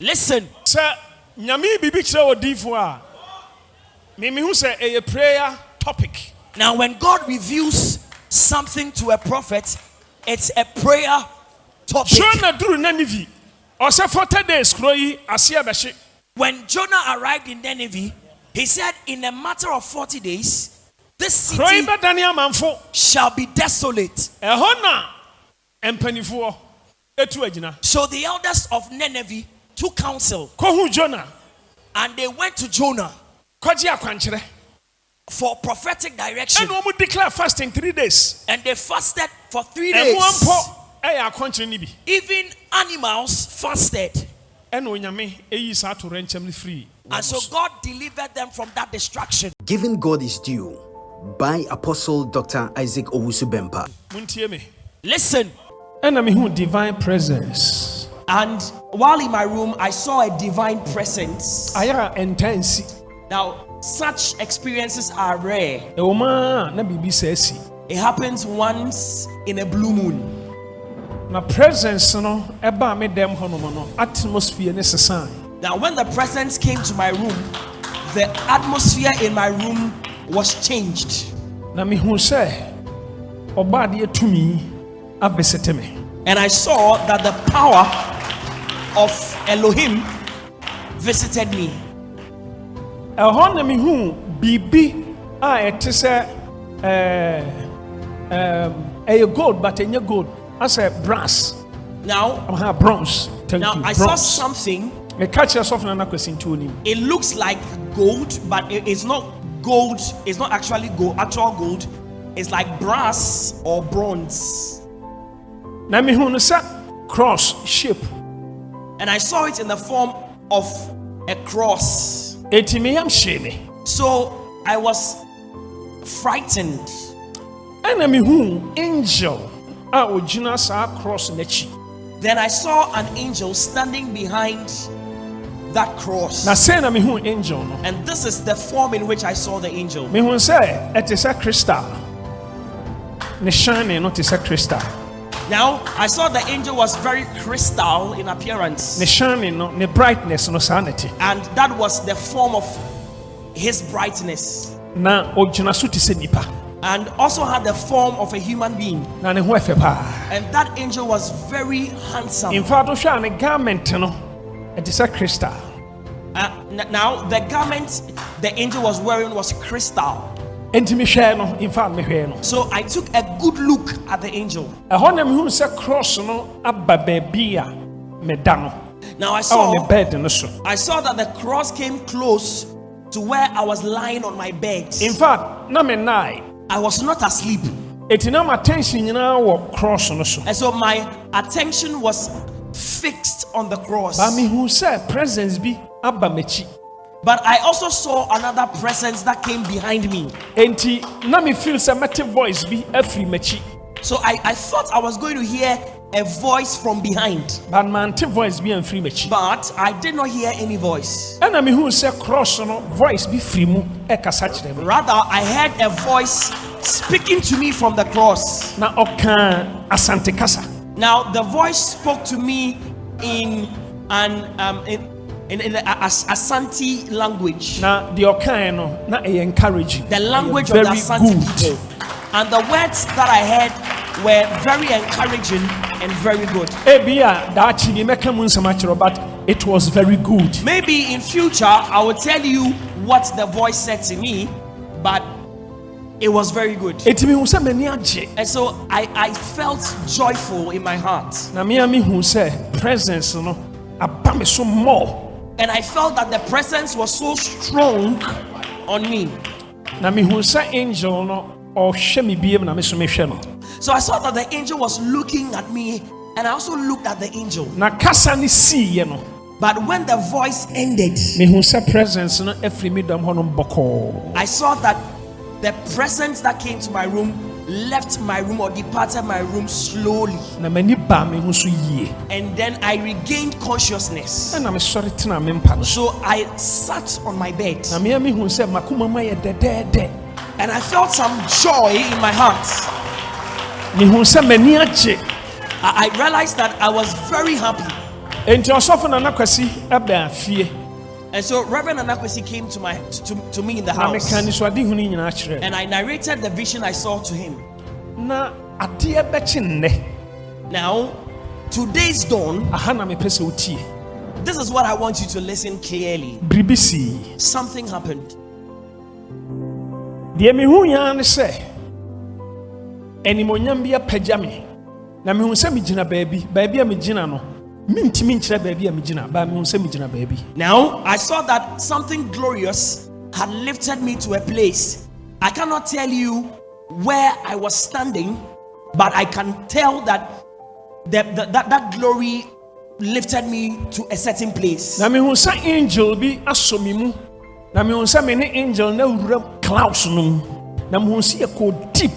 Listen. Sir, nyami bibi kire odifo a. Me hu say a prayer topic. Now when God reveals something to a prophet, it's a prayer topic. Jonah duru Nineveh. Ose 40 days kroyi ase abehye. When Jonah arrived in Nineveh, he said in a matter of 40 days, this city shall be desolate. So the elders of Nineveh took counsel. And they went to Jonah for prophetic direction. And declare fasting 3 days. And they fasted for 3 days. Even animals fasted. And so God delivered them from that destruction. Giving God is due by Apostle Dr. Isaac Owusu Bempah. Listen. And divine presence. And while in my room, I saw a divine presence. Now, such experiences are rare. It happens once in a blue moon. Na presence no eba me dem hono atmosphere necessary. Now when the presence came to my room, the atmosphere in my room was changed. Na me hu say oba de atumi abesete me. And I saw that the power of Elohim visited me. Ehon na me hu bibi a etese gold but enye gold. I said brass. Now, bronze. I saw something. It looks like gold, but it's not gold. It's not actually gold, actual gold. It's like brass or bronze. Cross shape. And I saw it in the form of a cross. So I was frightened. Angel. Then I saw an angel standing behind that cross. And this is the form in which I saw the angel. Now I saw the angel was very crystal in appearance. And that was the form of his brightness. And also had the form of a human being. And that angel was very handsome. Now the garment the angel was wearing was crystal. So I took a good look at the angel. Now I saw that the cross came close to where I was lying on my bed. In fact, I was not asleep. And so my attention was fixed on the cross. But I also saw another presence that came behind me. So I thought I was going to hear a voice from behind. But I did not hear any voice. Rather, I heard a voice speaking to me from the cross. Now the voice spoke to me in the Asante language. The language of the Asante people. And the words that I heard were very encouraging and very good. But it was very good. Maybe in future I will tell you what the voice said to me, but it was very good. And so I felt joyful in my heart. And I felt that the presence was so strong on me. So I saw that the angel was looking at me, and I also looked at the angel. But when the voice ended, I saw that the presence that came to my room left my room or departed my room slowly. And then I regained consciousness. So I sat on my bed. And I felt some joy in my heart. I realized that I was very happy. Enti osofo na nakwasi ebe afie. And so Reverend Anakwesi came to me in the Na me house. kan so ade hunu nyina kire. And I narrated the vision I saw to him. Na ade ebechi nne. Now, today's dawn, Aha na me pese otie. this is what I want you to listen clearly. Bribisi. Something happened. Die me hu ya ne se. Enimonyam bia pagya me. Na me hu se me gina baabi a me gina no. Mintimi nkyere baabi a me gina, ba me hu se me gina baabi. Now, I saw that something glorious had lifted me to a place. I cannot tell you where I was standing, but I can tell that that glory lifted me to a certain place. Na me hu se angel bi asomi mu. Na me hu se me ne angel na wura clouds no. Na me hu se e ko deep.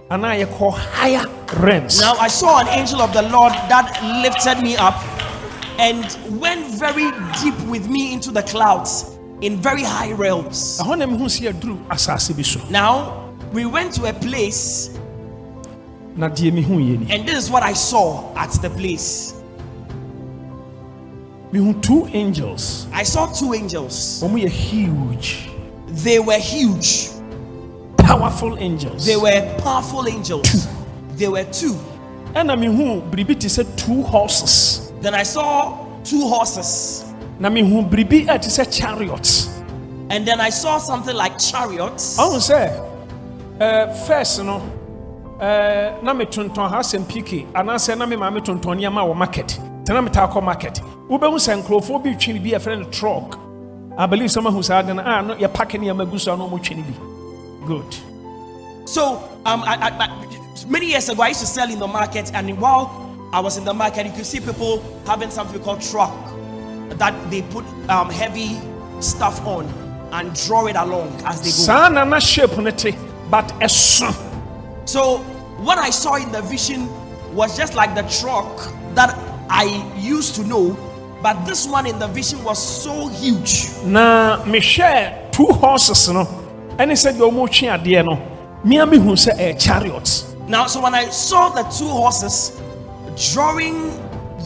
And I call higher realms. Now I saw an angel of the Lord that lifted me up and went very deep with me into the clouds in very high realms. Now we went to a place, and this is what I saw at the place. Two angels. I saw two angels. Huge. They were huge. Powerful angels. They were powerful angels. They were two. And I mean who bribiti said 2 horses. Then I saw 2 horses. Na me who bribi said chariots. And then I saw something like chariots. I say first no na me tonton ha sem piki ana say na me ma me tonton niam a market. Tena me ta market. Ube hu say nkrofo bi twini bi a friend truck. I believe some who say no ya packing niam aguso no mo twini bi. Good. So, many years ago, I used to sell in the market, and while I was in the market, you could see people having something called truck that they put heavy stuff on and draw it along as they go. But so, what I saw in the vision was just like the truck that I used to know, but this one in the vision was so huge. Na me share 2 horses, no. And he said, "You're more dear no. Miami who said a chariot." Now, so when I saw the 2 horses drawing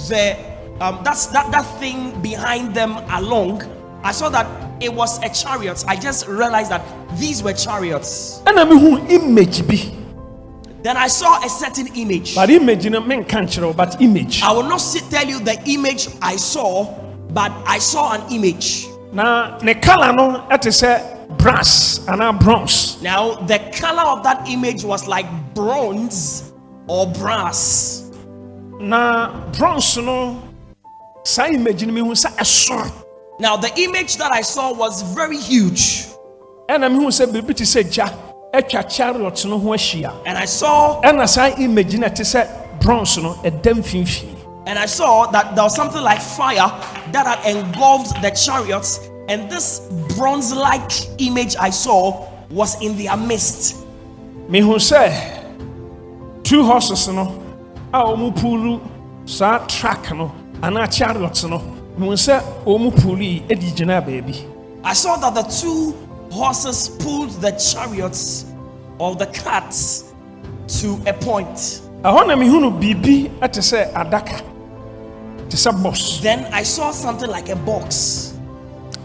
the that thing behind them along, I saw that it was a chariot. I just realized that these were chariots. And I mean who image be. Then I saw a certain image. But image in a main country, but image. I will not tell you the image I saw, but I saw an image. Now, the color no, that is a brass and bronze. Now the color of that image was like bronze or brass. Now bronze no, sa image me who say a. Now the image that I saw was very huge. And I'm who said baby to say ja etwa chariot no ho ahia. And I saw and as I image na te say bronze no a dem finfi. And I saw that there was something like fire that had engulfed the chariots. And this bronze-like image I saw was in their midst. Me who say 2 horses no, a omu pulu sa track no, ana chariot no. Me who say omu puli edi jina baby. I saw that the 2 horses pulled the chariots or the carts to a point. Ahona me hunu bibi ate say adaka. Te say boss. Then I saw something like a box.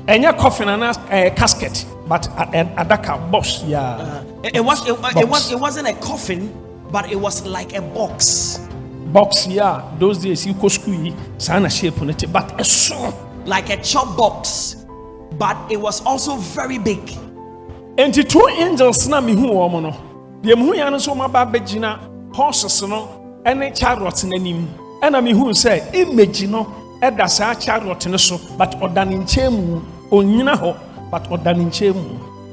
Enya coffin and a casket, but an adaka box, yeah. It wasn't a coffin, but it was like a box. Box, yeah. Those days you go school, sana shape on it, but a so like a chop box, but it was also very big. And the 2 angels na mi hu omo no. De mu ya no so ma ba begina horses no, ene chariots nanim. Ena mi hu say image no, eda sa chariot no so, but odani nchemu. But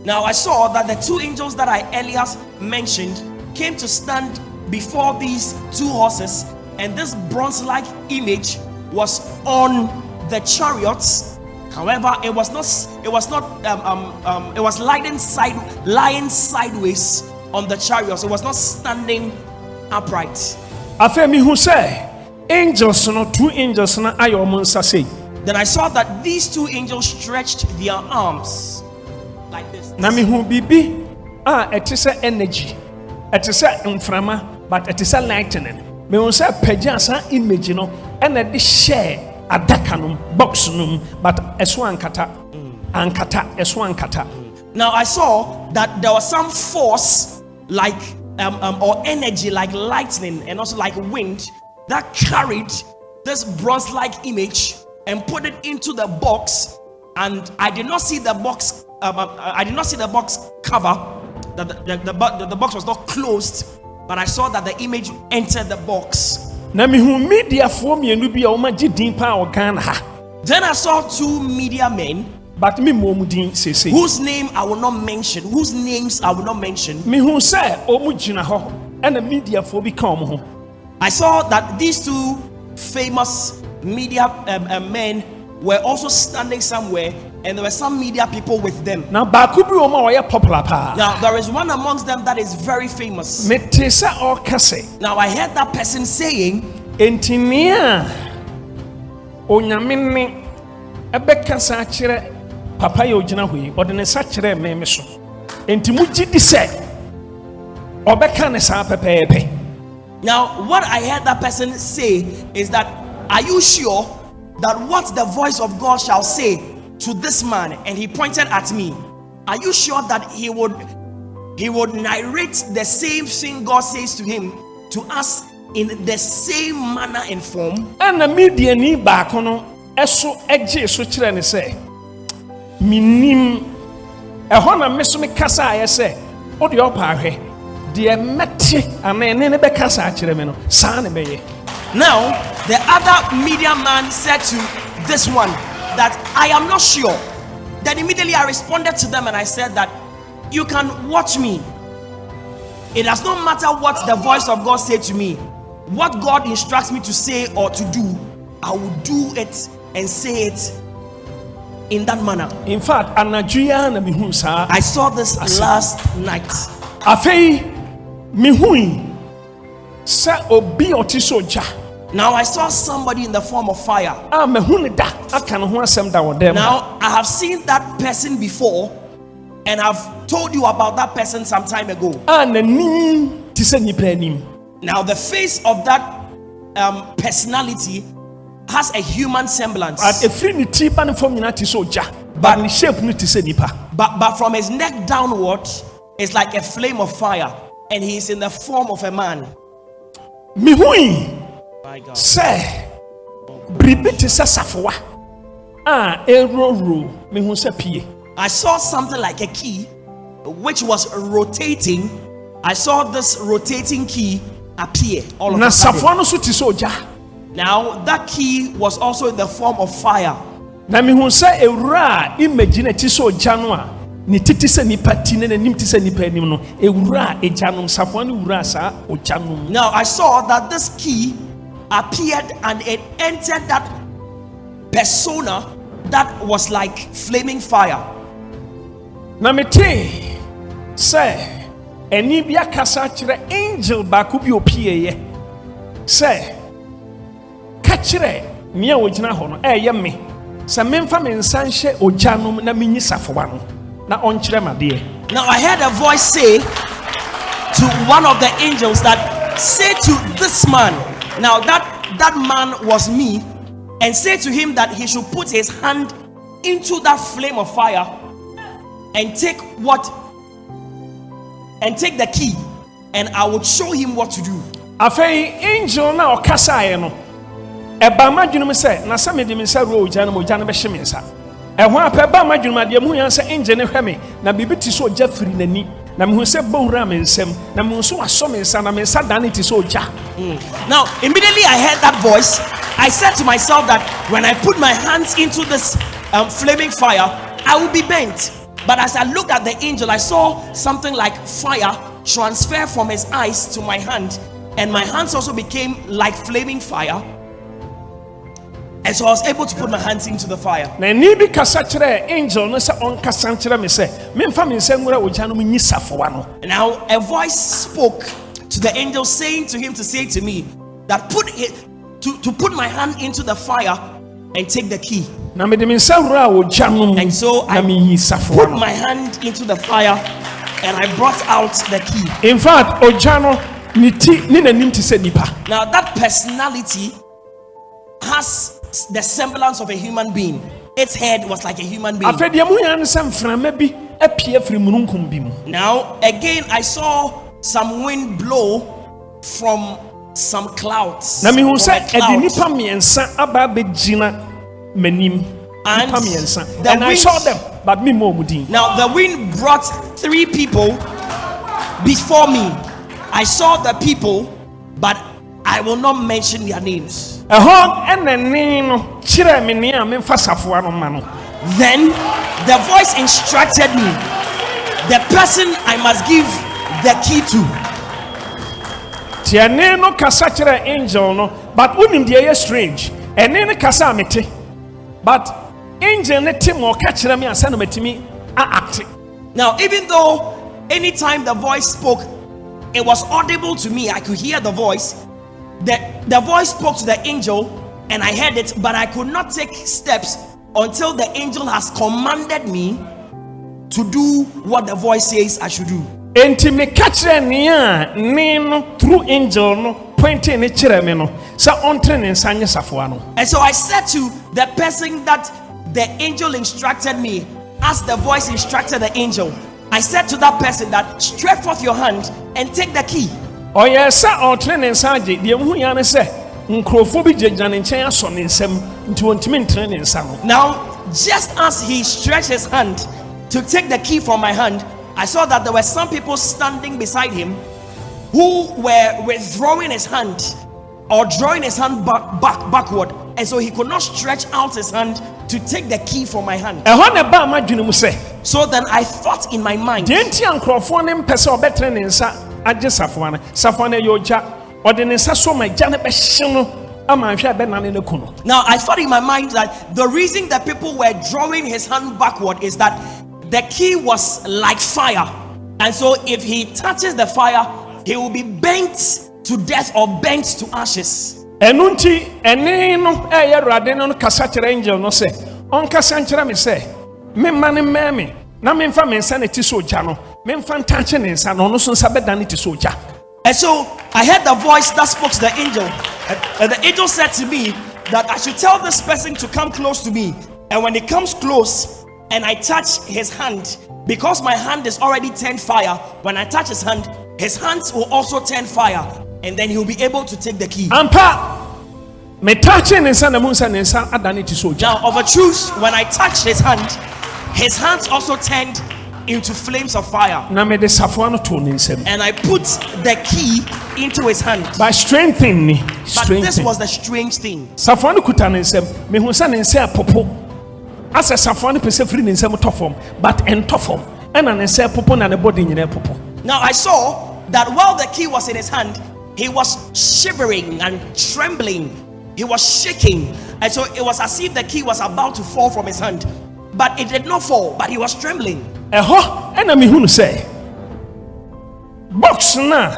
now I saw that the 2 angels that I earlier mentioned came to stand before these 2 horses, and this bronze-like image was on the chariots. However, it was lying sideways on the chariots. It was not standing upright. Afemi who say angels no 2 angels na ayo monsa say. Then I saw that these 2 angels stretched their arms like this. Na me hu bibi it is energy. It is mframa, but it is lightning. Me won say pagya san image no and the share adakanum box num but eso ankata ankata eso ankata. Now I saw that there was some force like or energy like lightning and also like wind that carried this bronze-like image and put it into the box, and I did not see the box. I did not see the box cover. The box was not closed, but I saw that the image entered the box. Na me hu media for me enu bi a o ma gidin pa o Ghana ha. Then I saw two media men, but me momudin sese, whose name I will not mention, whose names I will not mention. Me hu say o mu gina ho and the media for bi ka o ho. I saw that these two famous media men were also standing somewhere, and there were some media people with them. Now baku bi o ma o ye popular pa. Now there is one amongst them that is very famous. Me te say o kase. Now I heard that person saying, entinia onyame ne ebeka sa kire papa ye ogina hoyi odene sa kire me so enti mu gidi se obeka ne sa pepepe. Now what I heard that person say is that, are you sure that what the voice of God shall say to this man? And he pointed at me. Are you sure that he would narrate the same thing God says to him to us in the same manner and form? And the media ni back on eso eje so kire ne say minim ehona meso me kasa aye say o de opa ahwe de meti amene ne be kasa kire me no sa ne beye. Now the other media man said to this one that I am not sure. Then immediately I responded to them and I said that you can watch me. It does not matter what the voice of God said to me. What God instructs me to say or to do, I will do it and say it in that manner. In fact, anajuya na mihu sa. I saw this last night. Afei mihu sa obi otisoja. Now I saw somebody in the form of fire. Ah mehu ne da aka no ho asem da wodem. Now I have seen that person before, and I've told you about that person some time ago. Ah nanim ti se nipa anim. Now the face of that personality has a human semblance. But efri ni ti pa ne form nyina ti soja. But the shape ni ti se nipa. But from his neck downward, it's like a flame of fire, and he is in the form of a man. Mihui. My God. Say bribiti sa safoa. Ah eroro mihu se pie. I saw something like a key which was rotating. I saw this rotating key appear all of a sudden. Now that key was also in the form of fire. Na mihu se ewura imagine ti so janwa ni titi se nipa ti ne nim ti se nipa nim no ewura ejanum safo no wura sa ojanum. Now I saw that this key appeared and it entered that persona that was like flaming fire. Na mete say eni bia kasa kire angel ba ku bi opie ye say ka kire me a ogina ho no eye me se memfa me nsanhye ojanum na menyi safowa no na onkire made. Now I heard a voice say to one of the angels that, say to this man, now that man was me, and say to him that he should put his hand into that flame of fire and take the key, and I would show him what to do. Afei angel na okasa ye no eba madwunum se na sa me de me sa ro ojanum ojanum be hye nsa ehwo apeba madwunum ade mu yan se angel ne hwe me na bibi ti so oja firi nani na me hu se bowura me nsem na me so aso me nsa na me nsa dan ti so oja. Now immediately I heard that voice. I said to myself that when I put my hands into this flaming fire, I will be bent. But as I looked at the angel, I saw something like fire transfer from his eyes to my hand, and my hands also became like flaming fire, and so I was able to put my hands into the fire. Na ni bi kasa kire angel no se on kasa kire me se me mfa me nsa ngura ojanum nyi safowa no. Now a voice spoke to the angel, saying to him to say to me that to put my hand into the fire and take the key. Na me de me nsa wura ojanum and so I put my hand into the fire and I brought out the key. In fact ojano ni ti ni nanim ti se nipa. Now that personality has the semblance of a human being. Its head was like a human being. Now again I saw some wind blow from some clouds. And I saw them, but me more. Now the wind brought 3 people before me. I saw the people, but I will not mention their names. Then the voice instructed me, the person I must give the key to. But wouldn't be strange. And then kasa mete. But angel ne timo catch me and send me acting. Now, even though anytime the voice spoke, it was audible to me, I could hear the voice. The voice spoke to the angel, and I heard it, but I could not take steps until the angel has commanded me to do what the voice says I should do. And me catch no through angel no pointing ne chere me no sa ontre ne nsanye safoa. And so I said to the person that the angel instructed me, as the voice instructed the angel, I said to that person that stretch forth your hand and take the key. Oh yes, sir, ontre ne nsanje de hu ya ne se nkrofo bi jejane nchen aso ne nsam nti ontimi ntre ne nsa no. Now, just as he stretched his hand to take the key from my hand, I saw that there were some people standing beside him who were withdrawing his hand or drawing his hand backward, and so he could not stretch out his hand to take the key from my hand. So then I thought in my mind, now I thought in my mind that the reason that people were drawing his hand backward is that the key was like fire, and so if he touches the fire, he will be burnt to death or burnt to ashes. And angel no say on kasanchira me say me mane na me mfa me nsa ne ti soja no me mfa ntache ne nsa no no so nsa beda ne ti soja. And so I heard the voice that spoke to the angel, and the angel said to me that I should tell this person to come close to me, and when he comes close and I touch his hand, because my hand is already turned fire, when I touch his hands will also turn fire, and then he'll be able to take the key. Now of a truth, when I touched his hands also turned into flames of fire, and I put the key into his hand. By strengthening, but this was the strange thing. As a safari person free in some top form, but in top form, and an answer popo and a body in a popo. Now I saw that while the key was in his hand, he was shivering and trembling, he was shaking, and so it was as if the key was about to fall from his hand, but it did not fall, but he was trembling. And I mean, say, box na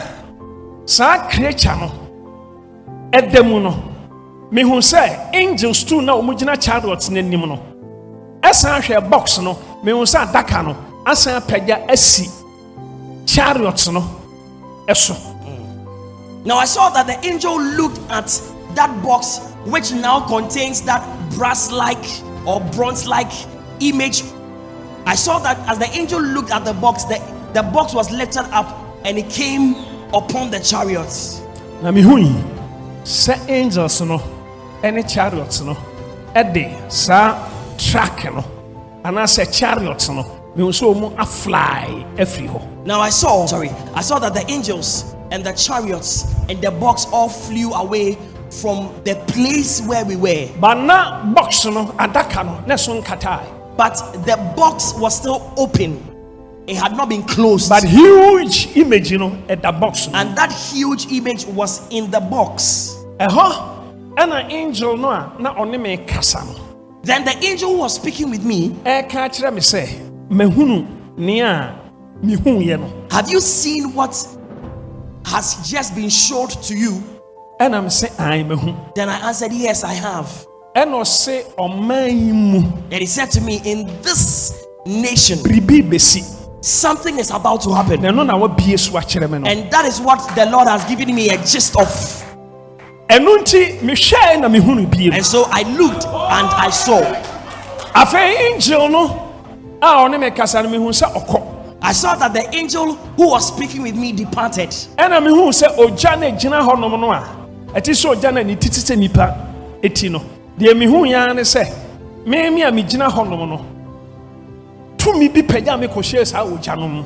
sa creature no edemuno, me who say angels too now mujina chariots nenim no. Asa hwe box no me hu sa daka no asa pagya asi chariots no eso. Now I saw that the angel looked at that box which now contains that brass-like or bronze-like image. I saw that as the angel looked at the box, the box was lifted up and it came upon the chariots. Na me hu say angels no any chariots no ede sa track no and I said chariots no me so mo a fly every ho. Now I saw that the angels and the chariots and the box all flew away from the place where we were. But na box no adaka no na so nkatai. But the box was still open. It had not been closed. But huge image, you know, at the box. And that huge image was in the box. And an angel no na only me kasa no. Then the angel who was speaking with me, have you seen what has just been showed to you? And I'm saying, then I answered, yes, I have. And I say, and he said to me, in this nation, something is about to happen. And that is what the Lord has given me a gist of. Enunti me share na me hunu biem. And so I looked and I saw. Afei angel no a one me kasa na me hu se okọ. I saw that the angel who was speaking with me departed. Ena me hu se ogya na gina ho nom no a. Eti so ogya na ni titi se nipa eti no. De me hu ya ne se me a me gina ho nom no. Tumi bi pagya me ko share sa ogya no mu.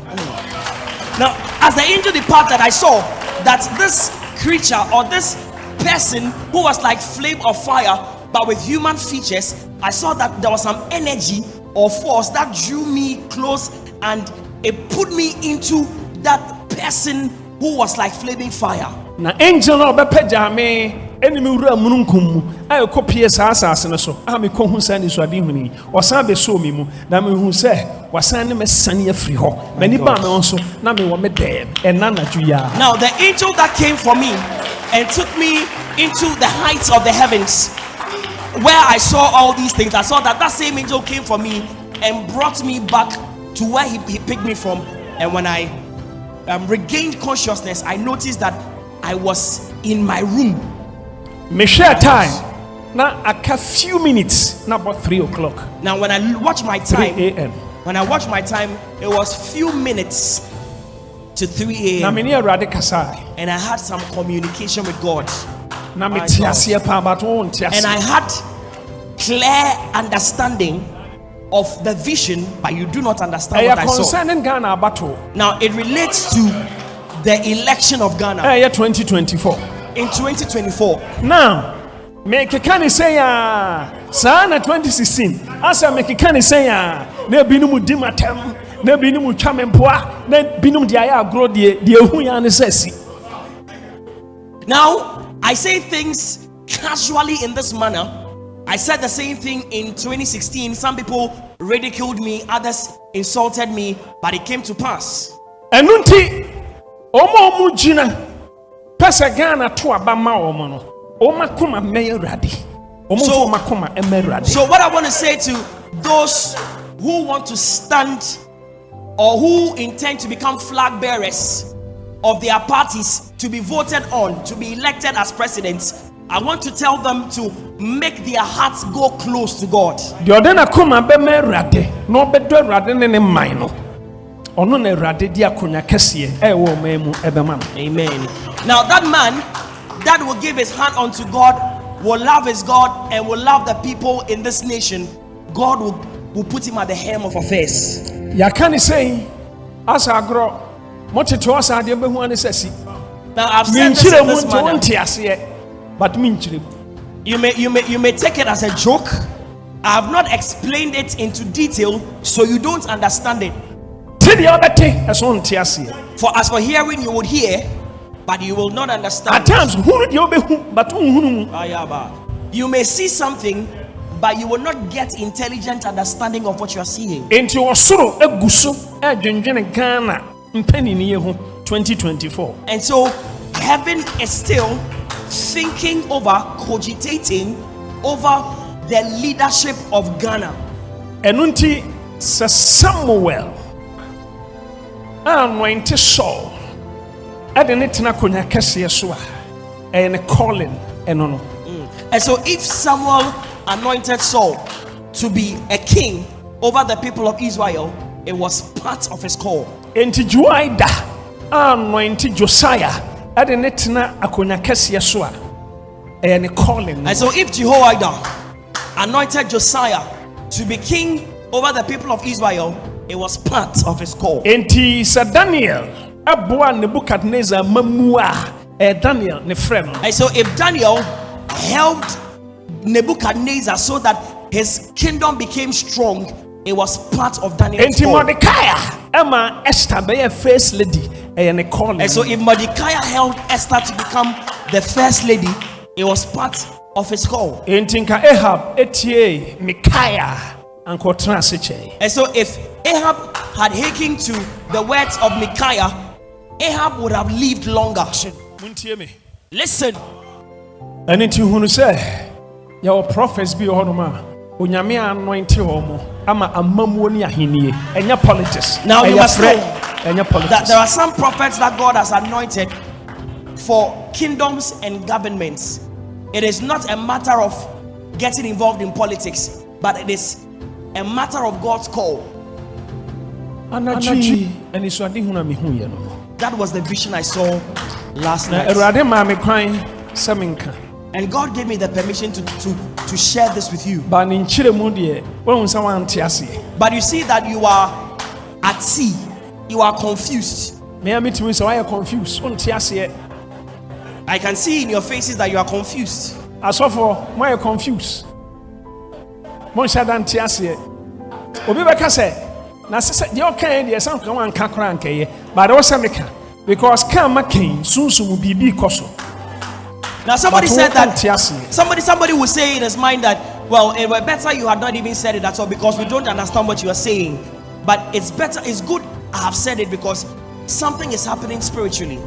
Now, as the angel departed, I saw that this creature or this person who was like flame of fire but with human features, I saw that there was some energy or force that drew me close and it put me into that person who was like flaming fire. Na angel no be pagya me eni me wura mununkum mu ayo kopie sa asase no so a me ko hu sa ni so ade huni osan be so mi mu na me hu se wasan ne me sane afri ho mani ba me won so na me wo me dem enana juya. Now the angel that came for me and took me into the heights of the heavens where I saw all these things, I saw that same angel came for me and brought me back to where he picked me from. And when I regained consciousness, I noticed that I was in my room. Me share time na a few minutes na about 3 o'clock. Now when I watch my time, 3 a.m. when I watch my time, it was few minutes to 3 a.m. na me ne awrade kasai and I had some communication with God. na me tiasie pa about won tiasie And I had clear understanding of the vision, but you do not understand what I saw. concerning Ghana battle. Now it relates to the election of Ghana 2024. in 2024. Now, make a can say sana 2016. Asa make a can say ne binum dimatem, ne binum chamempoa, ne binum dia grow the hu ya ne sesi. Now I say things casually in this manner. I said the same thing in 2016. Some people ridiculed me, others insulted me, but it came to pass. Enunti omo jina pesa Ghana to abama omo no. Oma kuma meye radi. So So what I want to say to those who want to stand or who intend to become flag bearers of their parties to be voted on, to be elected as presidents, I want to tell them to make their hearts go close to God. The ordena kuma be me rade no be do rade ne ne man no. Ono na rade di akonya kese e wo memu ebema. Amen. Now that man that will give his hand unto God, will love his God and will love the people in this nation, God will put him at the helm of affairs. Ya can say asa agro moteto asa de be hu an sesi. Now I've said this in this manner. But you may take it as a joke. I have not explained it into detail so you don't understand it. For as for hearing, you would hear, but you will not understand. At times, you may see something, but you will not get intelligent understanding of what you are seeing. Into your sorrow, a gusso, a Ghana, 2024. And so heaven is still thinking over, cogitating over the leadership of Ghana. Enunti Samuel anointed Saul adenetna konya kese so a calling enono. And so if Samuel anointed Saul to be a king over the people of Israel, it was part of his call. Enti Juaida anointed Josiah adenetna akonya kese so a calling. And so if Jehoiada anointed Josiah to be king over the people of Israel, it was part of his call. Enti Sir Daniel aboa Nebuchadnezzar mamua Daniel ne friend. And so if Daniel helped Nebuchadnezzar so that his kingdom became strong, it was part of Daniel's Enti call. Mordecai Emma Esther be a first lady ne calling. And so if Mordecai helped Esther to become the first lady, it was part of his call. Enti nka Ahab etie Micaiah. And so if Ahab had hearkened to the words of Micaiah, Ahab would have lived longer. Listen. And into who say your prophets be honoma unyame anointed homo ama amamuoni ahenie enya politics. Now you must know that there are some prophets that God has anointed for kingdoms and governments. It is not a matter of getting involved in politics, but it is a matter of God's call. That was the vision I saw last night. And God gave me the permission to share this with you. But you see that you are at sea. You are confused. I can see in your faces that you are confused. As of for why confused? Obi beka say na se de okay de san kan wan kakra nkeye but o se meka because kan makin sunsun bibi koso. Now somebody said that somebody will say in his mind that, well, it were better you had not even said it at all because we don't understand what you are saying. But it's better, it's good I have said it because something is happening spiritually.